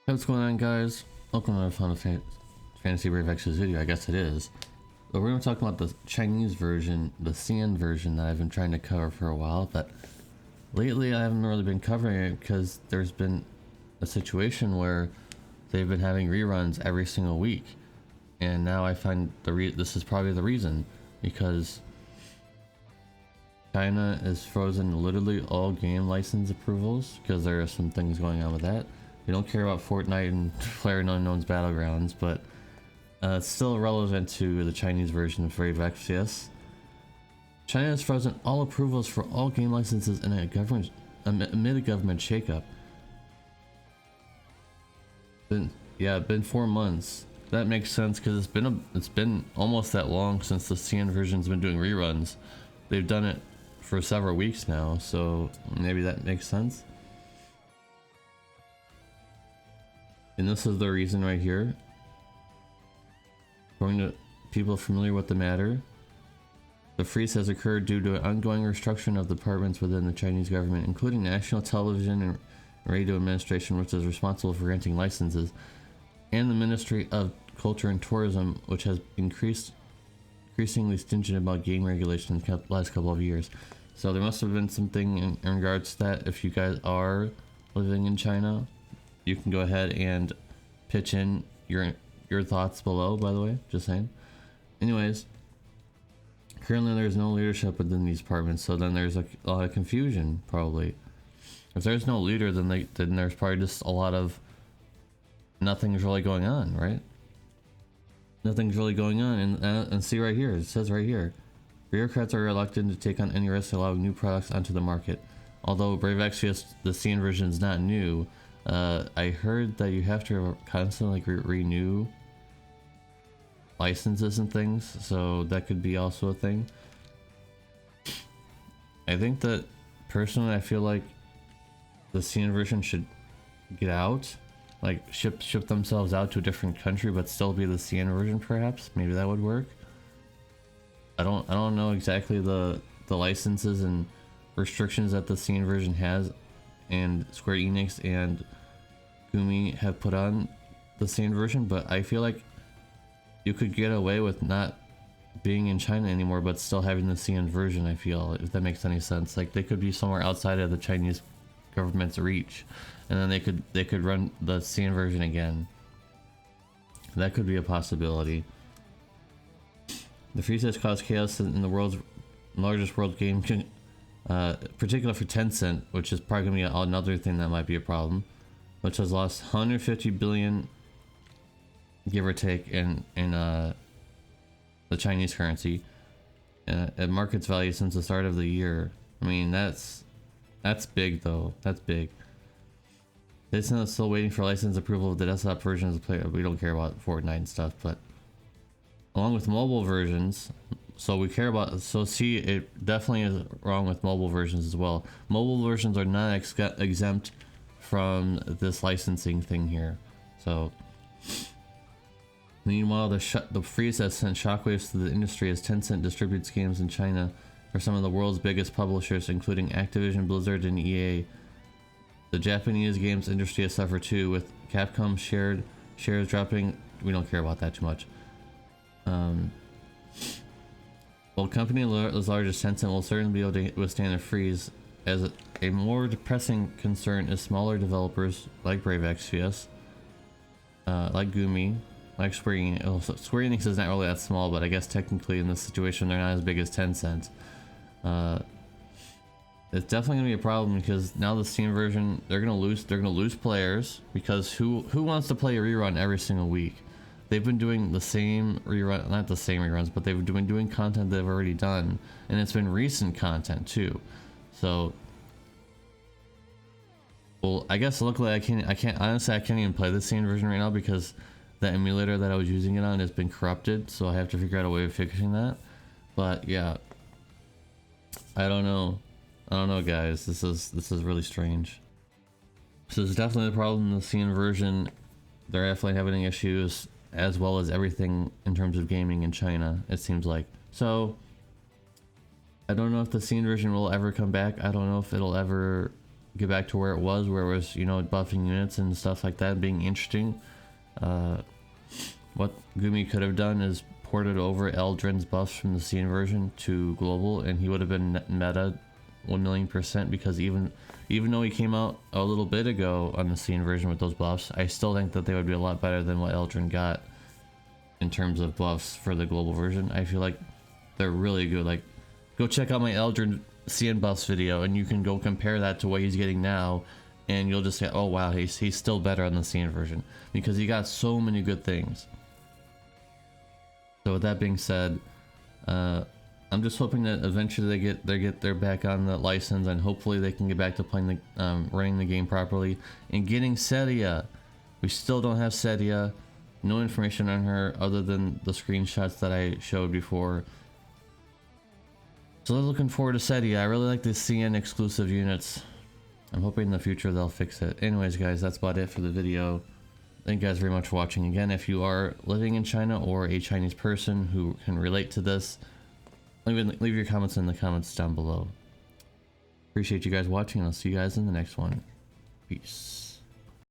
Hey, what's going on, guys? Welcome to another Fantasy Brave X's video. I guess it is. But we're going to talk about the Chinese version, the CN version that I've been trying to cover for a while. But lately, I haven't really been covering it because there's been a situation where they've been having reruns every single week, and now I find this is probably the reason, because China is frozen literally all game license approvals because there are some things going on with that. We don't care about Fortnite and PlayerUnknown's Battlegrounds, but it's still relevant to the Chinese version of Brave XCS. China has frozen all approvals for all game licenses in amid a government shakeup. Been 4 months. That makes sense because it's been almost that long since the CN version's been doing reruns. They've done it for several weeks now, so maybe that makes sense. And this is the reason right here. According to people familiar with the matter, the freeze has occurred due to ongoing restructuring of departments within the Chinese government, including National Television and Radio Administration, which is responsible for granting licenses, and the Ministry of Culture and Tourism, which has increasingly stringent about game regulation in the last couple of years. So there must have been something in regards to that. If you guys are living in China, you can go ahead and pitch in your thoughts below, by the way, just saying. Anyways, currently there's no leadership within these departments, so then there's a lot of confusion, probably. If there's no leader, then there's probably just a lot of nothing's really going on, right? Nothing's really going on, and see right here, it says right here, bureaucrats are reluctant to take on any risks allowing new products onto the market. Although Brave XCS, the CN version, is not new, I heard that you have to constantly renew licenses and things, so that could be also a thing. I think that personally, I feel like the CN version should get out, like ship themselves out to a different country, but still be the CN version. Perhaps maybe that would work. I don't know exactly the licenses and restrictions that the CN version has, and Square Enix and Gumi have put on the CN version, but I feel like you could get away with not being in China anymore but still having the CN version. I feel, if that makes any sense, like they could be somewhere outside of the Chinese government's reach, and then they could run the CN version again. That could be a possibility. The freeze has caused chaos in the world's largest world game, particularly for Tencent, which is probably gonna be another thing that might be a problem, which has lost 150 billion, give or take, in the Chinese currency at market's value since the start of the year. I mean, that's big though. That's big. Tencent is still waiting for license approval of the desktop versions of play. We don't care about Fortnite and stuff, but along with mobile versions, so we care about, so see, it definitely is wrong with mobile versions as well. Mobile versions are not exempt from this licensing thing here. So meanwhile, the freeze has sent shockwaves to the industry as Tencent distributes games in China for some of the world's biggest publishers, including Activision, Blizzard, and EA. The Japanese games industry has suffered too, with Capcom shares dropping. We don't care about that too much. While a company as large as Tencent will certainly be able to withstand a freeze, as a more depressing concern is smaller developers like Brave XCS, like Gumi, like Square Enix. Oh, so Square Enix is not really that small, but I guess technically in this situation they're not as big as Tencent. It's definitely gonna be a problem because now the Steam version, they're gonna lose players, because who wants to play a rerun every single week? They've been doing the same rerun, not the same reruns, but they've been doing content they've already done, and it's been recent content too. So, well, I guess luckily I can't even play the same version right now because the emulator that I was using it on has been corrupted, so I have to figure out a way of fixing that. But yeah, I don't know guys, this is really strange. So it's definitely a problem in the CN version. They're definitely having issues, as well as everything in terms of gaming in China, it seems like. So I don't know if the CN version will ever come back. I don't know if it'll ever get back to where it was, you know, buffing units and stuff like that being interesting. What Gumi could have done is ported over Eldrin's buffs from the C inversion to global, and he would have been meta 1,000,000%, because even though he came out a little bit ago on the C inversion with those buffs, I still think that they would be a lot better than what Eldrin got in terms of buffs for the global version. I feel like they're really good. Like, go check out my Eldrin CN buffs video and you can go compare that to what he's getting now, and you'll just say, oh wow, he's still better on the CN version, because he got so many good things. So with that being said, I'm just hoping that eventually they're back on the license, and hopefully they can get back to playing the running the game properly and getting Sedia. We still don't have Sedia. No information on her other than the screenshots that I showed before. So they're looking forward to Sedia. I really like the CN exclusive units. I'm hoping in the future they'll fix it. Anyways, guys, that's about it for the video. Thank you guys very much for watching. Again, if you are living in China or a Chinese person who can relate to this, leave your comments in the comments down below. Appreciate you guys watching, and I'll see you guys in the next one. Peace.